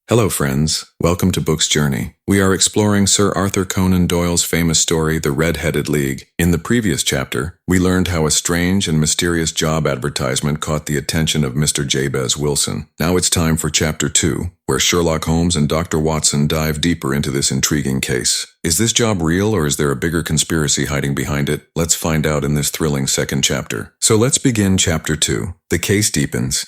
Hello friends, welcome to Book's Journey. We are exploring Sir Arthur Conan Doyle's famous story, The Red-Headed League. In the previous chapter, we learned how a strange and mysterious job advertisement caught the attention of Mr. Jabez Wilson. Now it's time for Chapter 2, where Sherlock Holmes and Dr. Watson dive deeper into this intriguing case. Is this job real or is there a bigger conspiracy hiding behind it? Let's find out in this thrilling second chapter. So let's begin Chapter 2. The case deepens.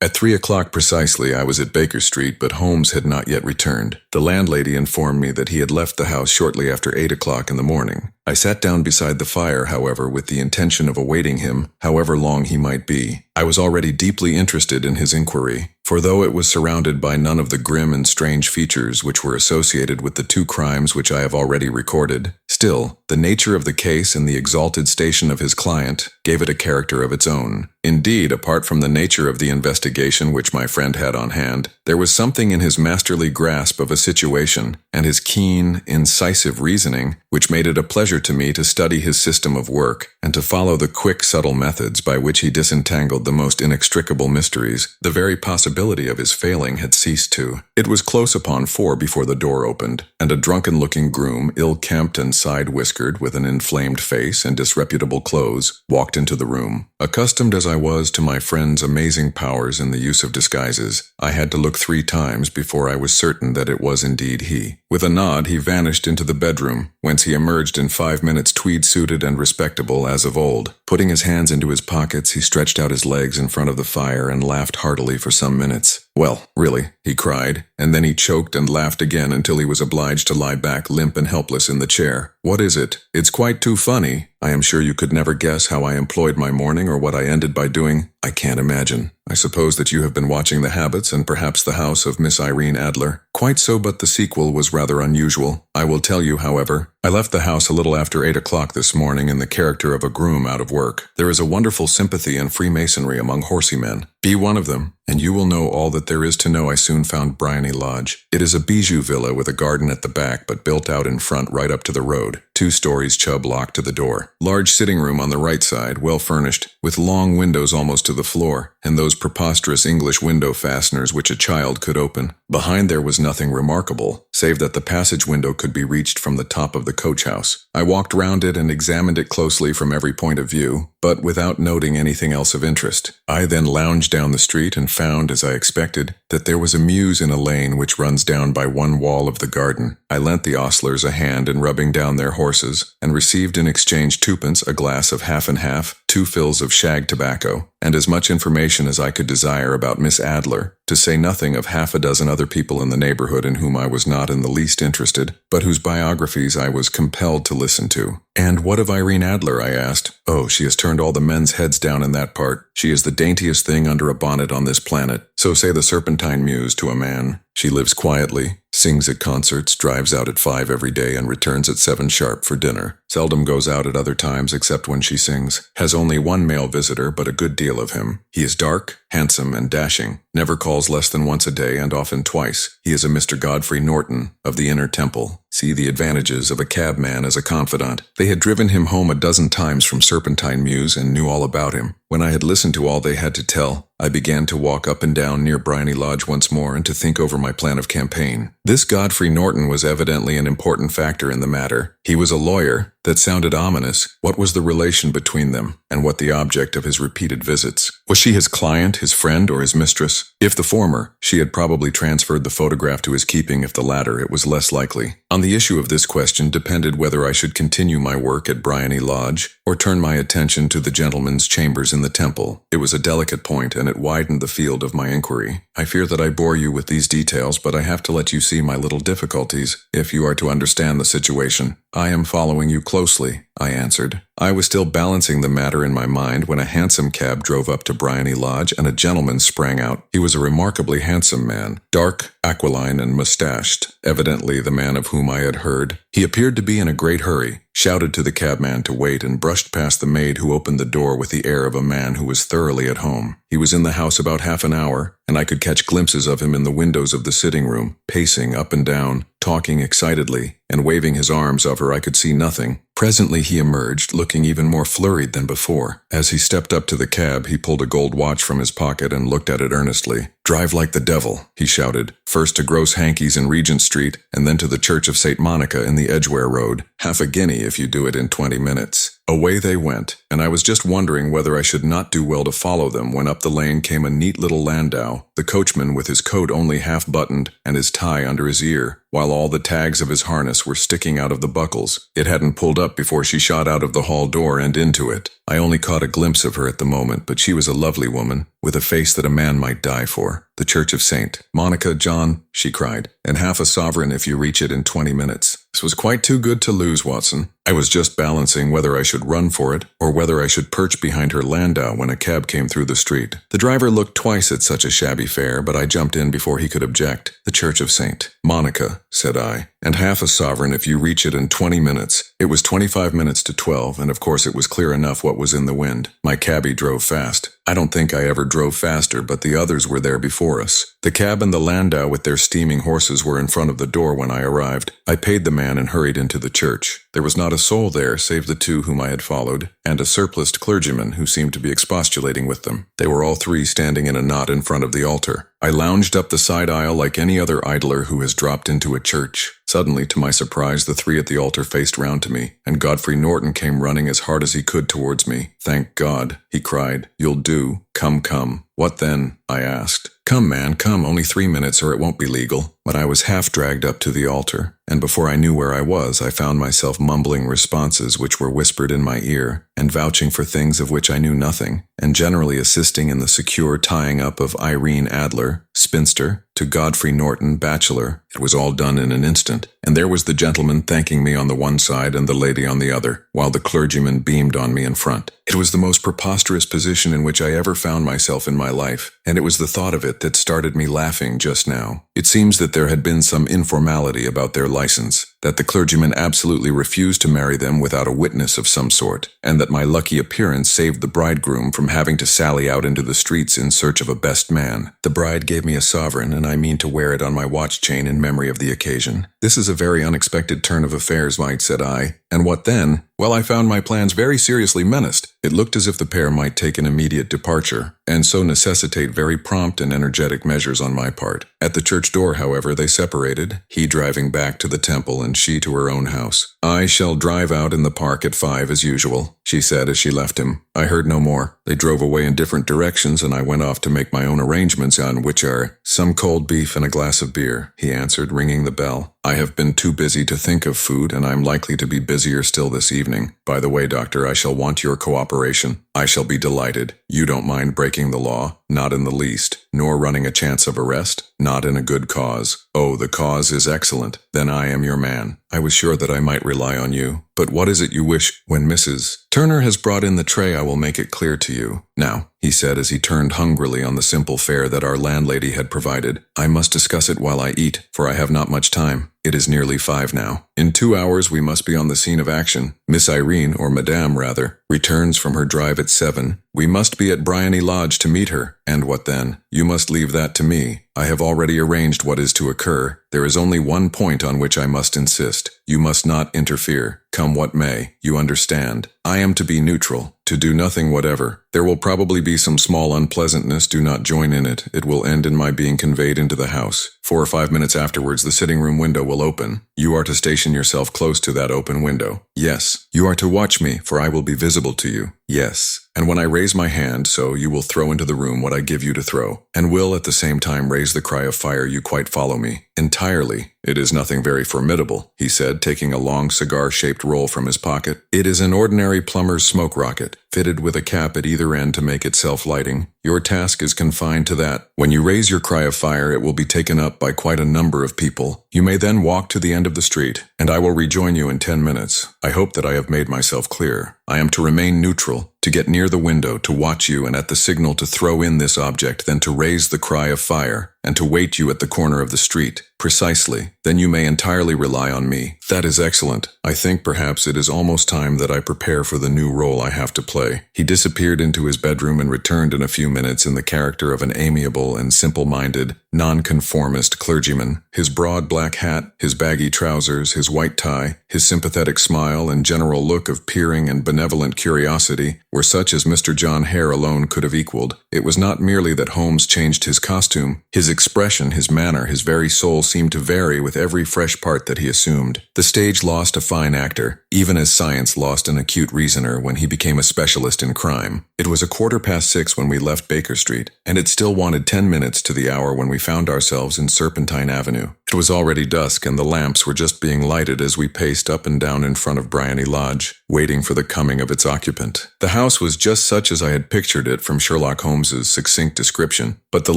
At 3 o'clock precisely, I was at Baker Street, but Holmes had not yet returned. The landlady informed me that he had left the house shortly after 8 o'clock in the morning. I sat down beside the fire, however, with the intention of awaiting him, however long he might be. I was already deeply interested in his inquiry, for though it was surrounded by none of the grim and strange features which were associated with the two crimes which I have already recorded, still, the nature of the case and the exalted station of his client gave it a character of its own. Indeed, apart from the nature of the investigation which my friend had on hand, there was something in his masterly grasp of a situation and his keen, incisive reasoning which made it a pleasure to me to study his system of work and to follow the quick, subtle methods by which he disentangled the most inextricable mysteries. The very possibility of his failing had ceased to. It was close upon 4 before the door opened, and a drunken-looking groom, ill-kempt and side-whiskered, with an inflamed face and disreputable clothes, walked into the room. Accustomed as I was to my friend's amazing powers in the use of disguises, I had to look 3 times before I was certain that it was indeed he. With a nod, he vanished into the bedroom, whence he emerged in 5 minutes tweed-suited and respectable as of old. Putting his hands into his pockets, he stretched out his legs in front of the fire and laughed heartily for some minutes. "Well, really," he cried, and then he choked and laughed again until he was obliged to lie back limp and helpless in the chair. "What is it? It's quite too funny. I am sure you could never guess how I employed my morning or what I ended by doing. I can't imagine. I suppose that you have been watching the habits and perhaps the house of Miss Irene Adler. Quite so, but the sequel was rather unusual. I will tell you, however. I left the house a little after 8 o'clock this morning in the character of a groom out of work. There is a wonderful sympathy and Freemasonry among horsey men. Be one of them, and you will know all that there is to know. I soon found Bryony Lodge. It is a bijou villa with a garden at the back, but built out in front right up to the road. 2 stories, Chubb locked to the door. Large sitting room on the right side, well furnished, with long windows almost to the floor, and those preposterous English window fasteners which a child could open. Behind there was nothing remarkable, save that the passage window could be reached from the top of the coach house. I walked round it and examined it closely from every point of view, but without noting anything else of interest. I then lounged down the street and found, as I expected, that there was a mews in a lane which runs down by one wall of the garden. I lent the ostlers a hand in rubbing down their horses, and received in exchange 2pence, a glass of half and half, 2 fills of shag tobacco, and as much information as I could desire about Miss Adler, to say nothing of half a dozen other people in the neighborhood in whom I was not in the least interested, but whose biographies I was compelled to listen to. "And what of Irene Adler?" I asked. "Oh, she has turned all the men's heads down in that part. She is the daintiest thing under a bonnet on this planet. So say the Serpentine Mews to a man. She lives quietly, sings at concerts, drives out at 5 every day and returns at 7 sharp for dinner. Seldom goes out at other times except when she sings. Has only 1 male visitor, but a good deal of him. He is dark, handsome, and dashing. Never calls less than once a day and often twice. He is a Mr. Godfrey Norton of the Inner Temple. See the advantages of a cabman as a confidant." They had driven him home a dozen times from Serpentine Mews and knew all about him. When I had listened to all they had to tell, I began to walk up and down near Bryony Lodge once more and to think over my plan of campaign. This Godfrey Norton was evidently an important factor in the matter. He was a lawyer. That sounded ominous. What was the relation between them, and what the object of his repeated visits? Was she his client, his friend, or his mistress? If the former, she had probably transferred the photograph to his keeping. If the latter, it was less likely. On the issue of this question depended whether I should continue my work at Bryony Lodge, or turn my attention to the gentleman's chambers in the Temple. It was a delicate point, and it widened the field of my inquiry. I fear that I bore you with these details, but I have to let you see my little difficulties, if you are to understand the situation. "I am following you closely," I answered. I was still balancing the matter in my mind when a hansom cab drove up to Bryony Lodge and a gentleman sprang out. He was a remarkably handsome man, dark, aquiline, and mustached, evidently the man of whom I had heard. He appeared to be in a great hurry, shouted to the cabman to wait, and brushed past the maid who opened the door with the air of a man who was thoroughly at home. He was in the house about half an hour, and I could catch glimpses of him in the windows of the sitting room, pacing up and down, talking excitedly, and waving his arms over I could see nothing. Presently he emerged, looking even more flurried than before. As he stepped up to the cab, he pulled a gold watch from his pocket and looked at it earnestly. "Drive like the devil," he shouted, "first to Gross Hankey's in Regent Street, and then to the Church of St. Monica in the Edgware Road. Half a guinea if you do it in 20 minutes. Away they went, and I was just wondering whether I should not do well to follow them when up the lane came a neat little landau, the coachman with his coat only half buttoned and his tie under his ear, while all the tags of his harness were sticking out of the buckles. It hadn't pulled up before she shot out of the hall door and into it. I only caught a glimpse of her at the moment, but she was a lovely woman, with a face that a man might die for. "The Church of St. Monica, John," she cried, "and half a sovereign if you reach it in 20 minutes. This was quite too good to lose, Watson. I was just balancing whether I should run for it, or whether I should perch behind her landau when a cab came through the street. The driver looked twice at such a shabby fare, but I jumped in before he could object. "The Church of St. Monica," said I, "and half a sovereign if you reach it in 20 minutes. It was 25 minutes to 12, and of course it was clear enough what was in the wind. My cabbie drove fast. I don't think I ever drove faster, but the others were there before us. The cab and the landau with their steaming horses were in front of the door when I arrived. I paid the man and hurried into the church. There was not a soul there save the two whom I had followed, and a surpliced clergyman who seemed to be expostulating with them. They were all three standing in a knot in front of the altar. I lounged up the side aisle like any other idler who has dropped into a church. Suddenly, to my surprise, the three at the altar faced round to me, and Godfrey Norton came running as hard as he could towards me. "Thank God," he cried. "You'll do. Come, come." "What then?" I asked. "Come, man, come, only 3 minutes or it won't be legal." But I was half dragged up to the altar, and before I knew where I was, I found myself mumbling responses which were whispered in my ear, and vouching for things of which I knew nothing, and generally assisting in the secure tying up of Irene Adler, spinster, to Godfrey Norton, bachelor. It was all done in an instant, and there was the gentleman thanking me on the one side and the lady on the other, while the clergyman beamed on me in front. It was the most preposterous position in which I ever found myself in my life, and it was the thought of it that started me laughing just now. It seems that there had been some informality about their license, that the clergyman absolutely refused to marry them without a witness of some sort, and that my lucky appearance saved the bridegroom from having to sally out into the streets in search of a best man. The bride gave me a sovereign, and I mean to wear it on my watch chain in memory of the occasion. "This is a very unexpected turn of affairs, Mike," said I. "And what then?" "Well, I found my plans very seriously menaced. It looked as if the pair might take an immediate departure, and so necessitate very prompt and energetic measures on my part. At the church door, however, they separated, he driving back to the temple and she to her own house. "I shall drive out in the park at 5 as usual," she said as she left him. I heard no more. They drove away in different directions, and I went off to make my own arrangements, on which are "some cold beef and a glass of beer," he answered, ringing the bell. "I have been too busy to think of food, and I'm likely to be busier still this evening. By the way, Doctor, I shall want your cooperation. I shall be delighted. You don't mind breaking the law? Not in the least. Nor running a chance of arrest? Not in a good cause. Oh, the cause is excellent. Then I am your man. I was sure that I might rely on you. But what is it you wish? When Mrs. Turner has brought in the tray, I will make it clear to you. Now," he said as he turned hungrily on the simple fare that our landlady had provided, "I must discuss it while I eat, for I have not much time. It is nearly 5 now. In 2 hours we must be on the scene of action. Miss Irene, or Madame rather, returns from her drive at 7. We must be at Bryony Lodge to meet her. And what then? You must leave that to me. I have already arranged what is to occur. There is only one point on which I must insist. You must not interfere. Come what may. You understand. I am to be neutral, to do nothing whatever. There will probably be some small unpleasantness. Do not join in it. It will end in my being conveyed into the house. 4 or 5 minutes afterwards, the sitting-room window will open. You are to station yourself close to that open window. Yes. You are to watch me, for I will be visible to you. Yes. And when I raise my hand, so you will throw into the room what I give you to throw, and will at the same time raise the cry of fire. You quite follow me. Entirely. It is nothing very formidable," he said, taking a long cigar-shaped roll from his pocket. "It is an ordinary plumber's smoke rocket, fitted with a cap at either end to make it self-lighting. Your task is confined to that. When you raise your cry of fire, it will be taken up by quite a number of people. You may then walk to the end of the street, and I will rejoin you in 10 minutes. I hope that I have made myself clear. I am to remain neutral, to get near the window, to watch you, and at the signal to throw in this object, then to raise the cry of fire. and to wait you at the corner of the street. Precisely. Then you may entirely rely on me. That is excellent. I think perhaps it is almost time that I prepare for the new role I have to play. He disappeared into his bedroom and returned in a few minutes in the character of an amiable and simple-minded, nonconformist clergyman. His broad black hat, his baggy trousers, his white tie, his sympathetic smile, and general look of peering and benevolent curiosity were such as Mr. John Hare alone could have equaled. It was not merely that Holmes changed his costume. His expression, his manner, his very soul seemed to vary with every fresh part that he assumed. The stage lost a fine actor, even as science lost an acute reasoner when he became a specialist in crime. It was 6:15 when we left Baker Street, and it still wanted 10 minutes to the hour when we found ourselves in Serpentine Avenue. It was already dusk, and the lamps were just being lighted as we paced up and down in front of Bryony Lodge, waiting for the coming of its occupant. The house was just such as I had pictured it from Sherlock Holmes's succinct description, but the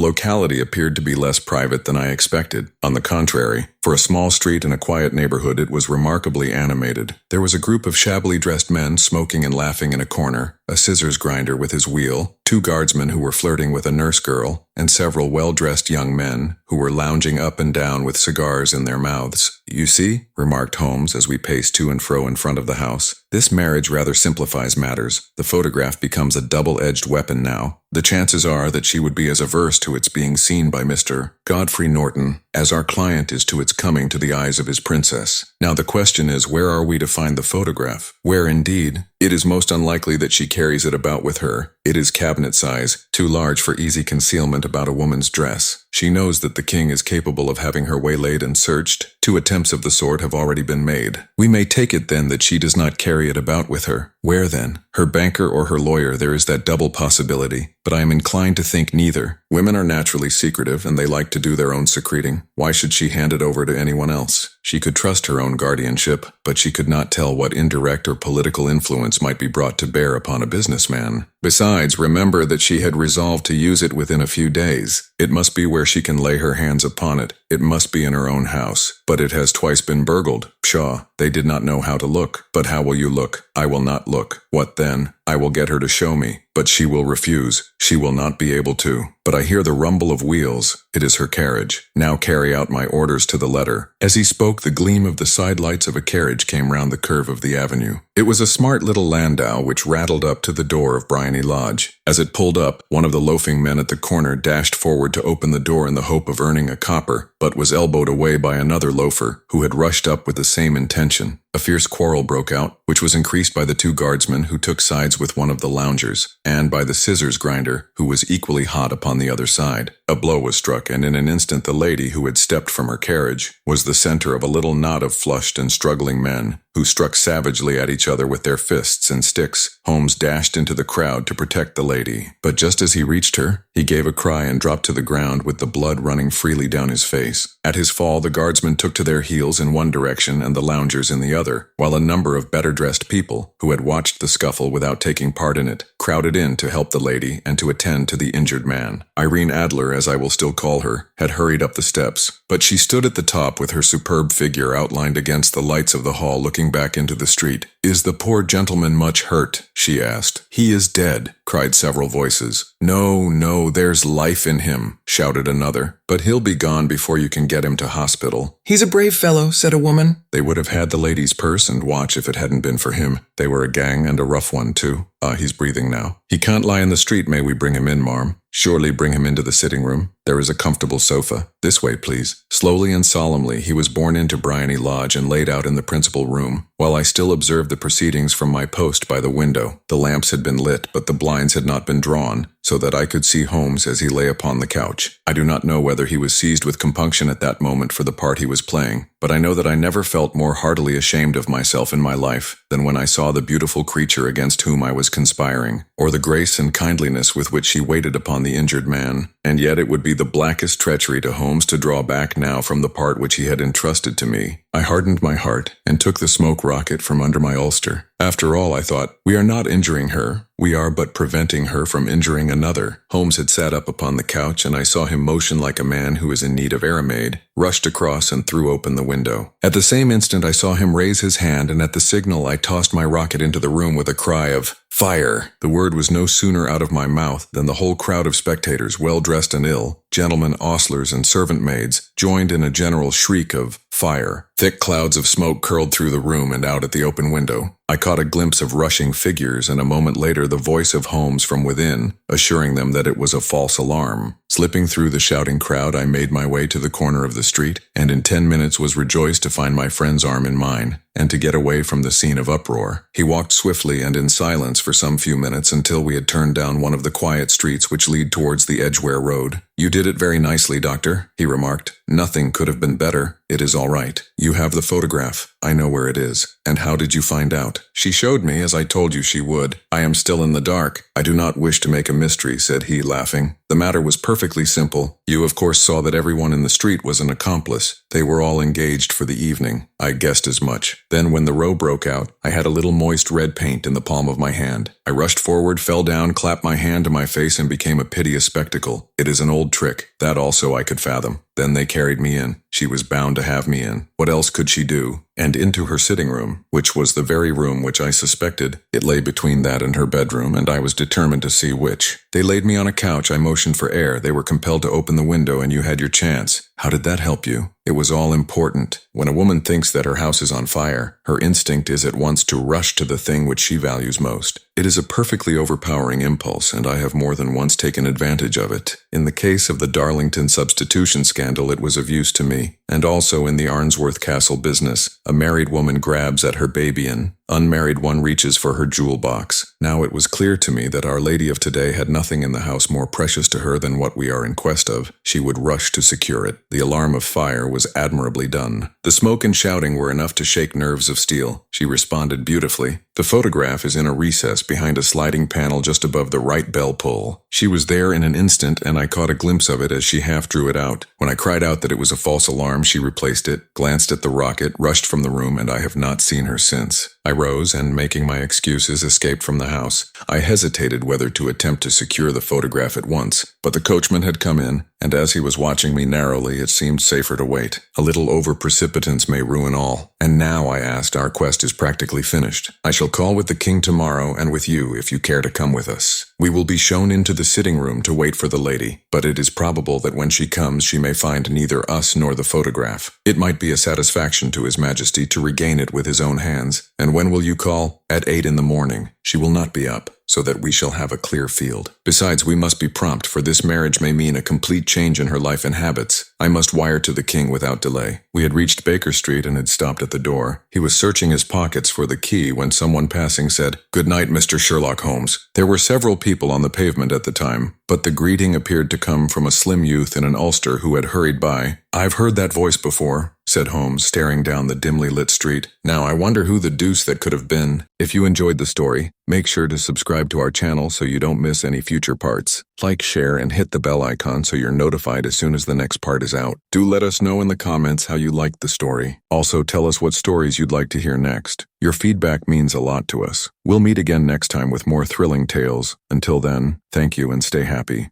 locality appeared to be less private than I expected. On the contrary, for a small street in a quiet neighborhood, it was remarkably animated. There was a group of shabbily dressed men smoking and laughing in a corner, a scissors grinder with his wheel, 2 guardsmen who were flirting with a nurse girl, and several well-dressed young men who were lounging up and down with cigars in their mouths. "You see," remarked Holmes as we paced to and fro in front of the house, "this marriage rather simplifies matters. The photograph becomes a double-edged weapon now. The chances are that she would be as averse to its being seen by Mr. Godfrey Norton as our client is to its coming to the eyes of his princess. Now the question is, where are we to find the photograph? Where indeed? It is most unlikely that she carries it about with her. It is cabinet size, too large for easy concealment about a woman's dress. She knows that the king is capable of having her waylaid and searched. 2 attempts of the sort have already been made. We may take it then that she does not carry it about with her. Where then? Her banker or her lawyer? There is that double possibility, but I am inclined to think neither. Women are naturally secretive, and they like to do their own secreting. Why should she hand it over to anyone else? She could trust her own guardianship, but she could not tell what indirect or political influence might be brought to bear upon a businessman. Besides, remember that she had resolved to use it within a few days. It must be where she can lay her hands upon it. It must be in her own house. But it has twice been burgled. Pshaw, they did not know how to look. But how will you look? I will not look. What then? I will get her to show me. But she will refuse. She will not be able to. But I hear the rumble of wheels. It is her carriage. Now carry out my orders to the letter. As he spoke, the gleam of the side lights of a carriage came round the curve of the avenue. It was a smart little landau which rattled up to the door of Bryony Lodge. As it pulled up, one of the loafing men at the corner dashed forward to open the door in the hope of earning a copper, but was elbowed away by another loafer, who had rushed up with the same intention. A fierce quarrel broke out, which was increased by the 2 guardsmen who took sides with one of the loungers, and by the scissors grinder, who was equally hot upon the other side. A blow was struck, and in an instant the lady, who had stepped from her carriage, was the center of a little knot of flushed and struggling men, who struck savagely at each other with their fists and sticks. Holmes dashed into the crowd to protect the lady, but just as he reached her, he gave a cry and dropped to the ground with the blood running freely down his face. At his fall, the guardsmen took to their heels in one direction and the loungers in the other, while a number of better-dressed people, who had watched the scuffle without taking part in it, crowded in to help the lady and to attend to the injured man. Irene Adler, as I will still call her, had hurried up the steps, but she stood at the top with her superb figure outlined against the lights of the hall looking back into the street. "Is the poor gentleman much hurt?" she asked. "He is dead," cried several voices. "No, no, there's life in him," shouted another. "But he'll be gone before you can get him to hospital." "He's a brave fellow," said a woman. They would have had the lady's purse and watch if it hadn't been for him. They were a gang, and a rough one, too. He's breathing now. "He can't lie in the street. May we bring him in, marm?" "Surely bring him into the sitting room. There is a comfortable sofa. This way, please." Slowly and solemnly he was borne into Bryony Lodge and laid out in the principal room, while I still observed the proceedings from my post by the window. The lamps had been lit, but the blinds had not been drawn, so that I could see Holmes as he lay upon the couch. I do not know whether he was seized with compunction at that moment for the part he was playing, but I know that I never felt more heartily ashamed of myself in my life than when I saw the beautiful creature against whom I was conspiring, or the grace and kindliness with which she waited upon the injured man. And yet it would be the blackest treachery to Holmes to draw back now from the part which he had entrusted to me. I hardened my heart and took the smoke rocket from under my ulster. After all, I thought, we are not injuring her. We are but preventing her from injuring another. Holmes had sat up upon the couch, and I saw him motion like a man who is in need of air-made, rushed across and threw open the window. At the same instant I saw him raise his hand, and at the signal I tossed my rocket into the room with a cry of Fire! The word was no sooner out of my mouth than the whole crowd of spectators, well-dressed and ill, gentlemen, ostlers, and servant maids, joined in a general shriek of fire. Thick clouds of smoke curled through the room and out at the open window. I caught a glimpse of rushing figures, and a moment later the voice of Holmes from within, assuring them that it was a false alarm. Slipping through the shouting crowd, I made my way to the corner of the street, and in 10 minutes was rejoiced to find my friend's arm in mine, and to get away from the scene of uproar. He walked swiftly and in silence for some few minutes until we had turned down one of the quiet streets which lead towards the Edgware Road. "You did it very nicely, Doctor," he remarked. "Nothing could have been better. It is all right. You have the photograph. I know where it is. And how did you find out?" "She showed me, as I told you she would. I am still in the dark. I do not wish to make a mystery," said he, laughing. "The matter was perfectly simple. You of course saw that everyone in the street was an accomplice. They were all engaged for the evening. I guessed as much. Then when the row broke out, I had a little moist red paint in the palm of my hand. I rushed forward, fell down, clapped my hand to my face, and became a piteous spectacle. It is an old trick. That also I could fathom. Then they carried me in. She was bound to have me in. What else could she do? And into her sitting room, which was the very room which I suspected. It lay between that and her bedroom, and I was determined to see which. They laid me on a couch. I motioned for air. They were compelled to open the window, and you had your chance. How did that help you? It was all important. When a woman thinks that her house is on fire, her instinct is at once to rush to the thing which she values most. It is a perfectly overpowering impulse, and I have more than once taken advantage of it. In the case of the Darlington substitution scandal, it was of use to me, and also in the Arnsworth Castle business. A married woman grabs at her baby, and unmarried one reaches for her jewel box. Now it was clear to me that Our Lady of today had nothing in the house more precious to her than what we are in quest of. She would rush to secure it. The alarm of fire was admirably done. The smoke and shouting were enough to shake nerves of steel. She responded beautifully. The photograph is in a recess behind a sliding panel just above the right bell pull. She was there in an instant, and I caught a glimpse of it as she half drew it out. When I cried out that it was a false alarm, she replaced it, glanced at the rocket, rushed from the room, and I have not seen her since. I rose and, making my excuses, escaped from the house. I hesitated whether to attempt to secure the photograph at once, but the coachman had come in, and as he was watching me narrowly, it seemed safer to wait. A little over-precipitance may ruin all. "And now," I asked, "our quest is practically finished. I shall call with the king tomorrow, and with you, if you care to come with us. We will be shown into the sitting room to wait for the lady, but it is probable that when she comes she may find neither us nor the photograph. It might be a satisfaction to His Majesty to regain it with his own hands. And when will you call?" "At 8 in the morning. She will not be up, so that we shall have a clear field. Besides, we must be prompt, for this marriage may mean a complete change in her life and habits. I must wire to the king without delay." We had reached Baker Street and had stopped at the door. He was searching his pockets for the key when someone passing said, "Good night, Mr. Sherlock Holmes." There were several people on the pavement at the time, but the greeting appeared to come from a slim youth in an ulster who had hurried by. "I've heard that voice before," said Holmes, staring down the dimly lit street. "Now I wonder who the deuce that could have been." If you enjoyed the story, make sure to subscribe to our channel so you don't miss any future parts. Like, share, and hit the bell icon so you're notified as soon as the next part is out. Do let us know in the comments how you liked the story. Also, tell us what stories you'd like to hear next. Your feedback means a lot to us. We'll meet again next time with more thrilling tales. Until then, thank you and stay happy.